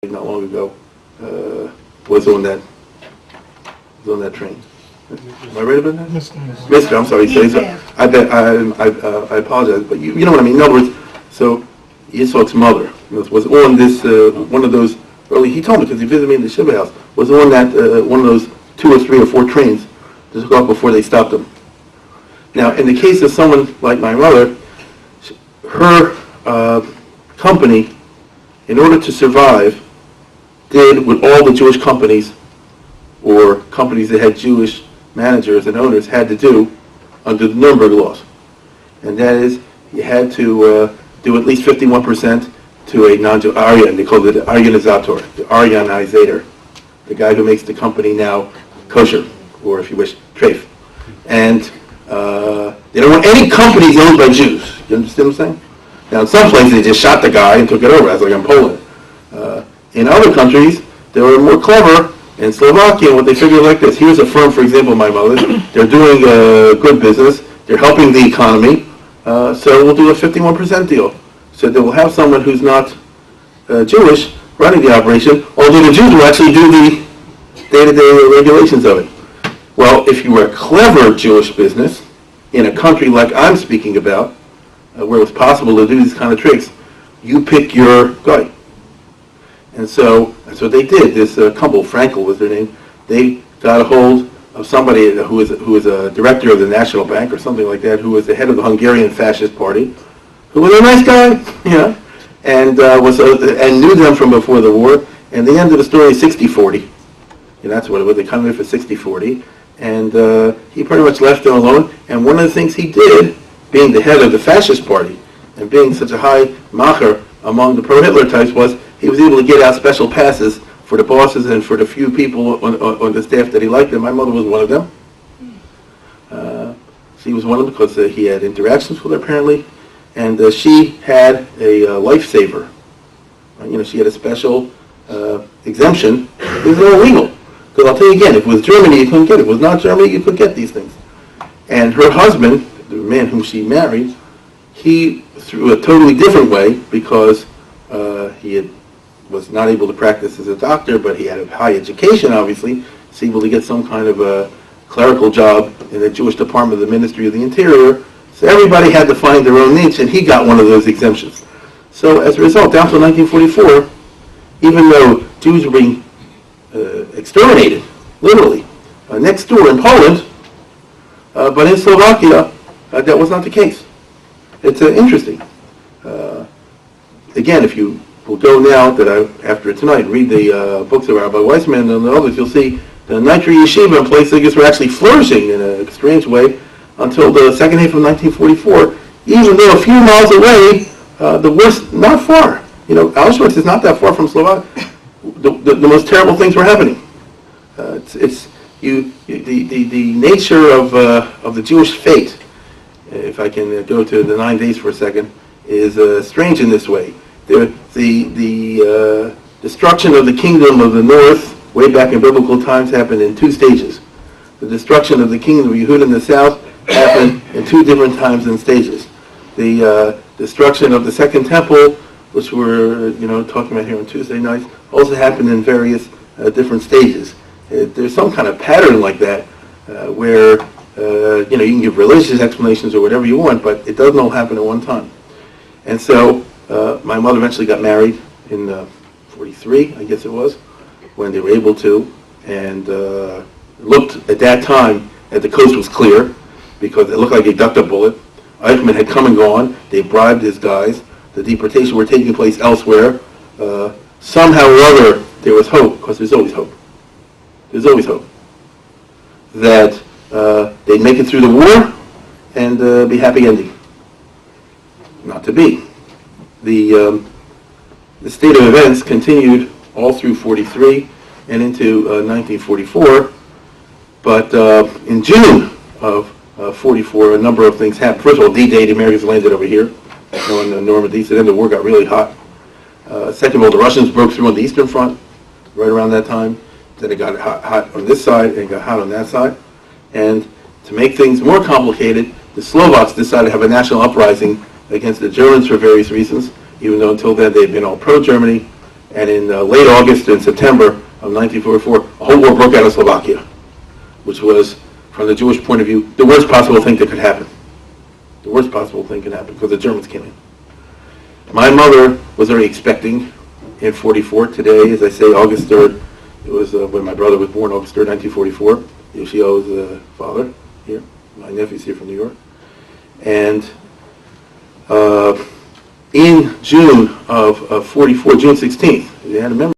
not long ago was on that train. Am I right about that? Mister, I'm sorry. I apologize, but you know what I mean. In other words, so Yitzhak's mother was on this one of those early. He told me because he visited me in the Shiva house. Was on that one of those 2 or 3 or 4 trains that took off before they stopped him. Now, in the case of someone like my mother, her company, in order to survive, did what all the Jewish companies or companies that had Jewish managers and owners had to do under the Nuremberg laws. And that is, you had to do at least 51% to a non-Jew, Aryan, they called it the Aryanizator, the Aryanizator, the guy who makes the company now kosher, or if you wish, treif. And they don't want any companies owned by Jews. You understand what I'm saying? Now, in some places, they just shot the guy and took it over, as like in Poland. In other countries, they were more clever. In Slovakia, what they figured like this. Here's a firm, for example, my mother's. They're doing good business. They're helping the economy. So we'll do a 51% deal. So they will have someone who's not Jewish running the operation, although the Jews will actually do the day-to-day regulations of it. Well, if you were a clever Jewish business in a country like I'm speaking about, where it was possible to do these kind of tricks, you pick your guy. And so that's what they did. This couple, Frankel was their name, they got a hold of somebody who was a director of the National Bank or something like that, who was the head of the Hungarian Fascist Party, who was a nice guy, and knew them from before the war. And the end of the story is 60-40. And that's what it was. They come in for 60-40. And he pretty much left them alone. And one of the things he did, being the head of the Fascist Party, and being such a high macher among the pro-Hitler types, was he was able to get out special passes for the bosses and for the few people on the staff that he liked. And my mother was one of them. She was one of them because he had interactions with her, apparently. And she had a lifesaver. She had a special exemption. It was illegal. Because I'll tell you again, if it was Germany, you couldn't get it. If it was not Germany, you could get these things. And her husband, the man whom she married, he, through a totally different way, because he was not able to practice as a doctor, but he had a high education, obviously, was able to get some kind of a clerical job in the Jewish department of the Ministry of the Interior. So everybody had to find their own niche, and he got one of those exemptions. So as a result, down to 1944, even though Jews were being exterminated, literally, next door in Poland, but in Slovakia, that was not the case. It's interesting. Again, if you will go now, after tonight, read the books of Rabbi Weissman and others, you'll see the Nitro Yeshiva and places were actually flourishing in a strange way until the second half of 1944, even though a few miles away, the worst, not far. Auschwitz is not that far from Slovakia. The most terrible things were happening. The nature of the Jewish fate, if I can go to the 9 days for a second, is strange in this way. The destruction of the kingdom of the north, way back in biblical times, happened in 2 stages. The destruction of the kingdom of Yehuda in the south happened in 2 different times and stages. The destruction of the second temple, which we're talking about here on Tuesday nights, also happened in various different stages. There's some kind of pattern like that where you can give religious explanations or whatever you want, but it doesn't all happen at one time. And so my mother eventually got married in 43, I guess it was, when they were able to, and looked at that time that the coast was clear because it looked like they ducked a bullet. Eichmann had come and gone. They bribed his guys. The deportation were taking place elsewhere. Somehow or other, there was hope, because there's always hope. There's always hope that they'd make it through the war and be happy ending. Not to be. The state of events continued all through 43 and into 1944, but in June of 44, a number of things happened. First of all, D-Day, the Americans landed over here in Normandy, so then the war got really hot. Second of all, the Russians broke through on the Eastern Front right around that time. Then it got hot on this side and it got hot on that side. And to make things more complicated, the Slovaks decided to have a national uprising against the Germans for various reasons, even though until then they'd been all pro-Germany. And in late August and September of 1944, a whole war broke out in Slovakia, which was, from the Jewish point of view, the worst possible thing that could happen. The worst possible thing could happen, because the Germans came in. My mother was already expecting in 44. Today, as I say, August 3rd, it was when my brother was born, August 3rd, 1944. Yoshio's father here. My nephew's here from New York. And in June of 44, June 16th, they had a memory.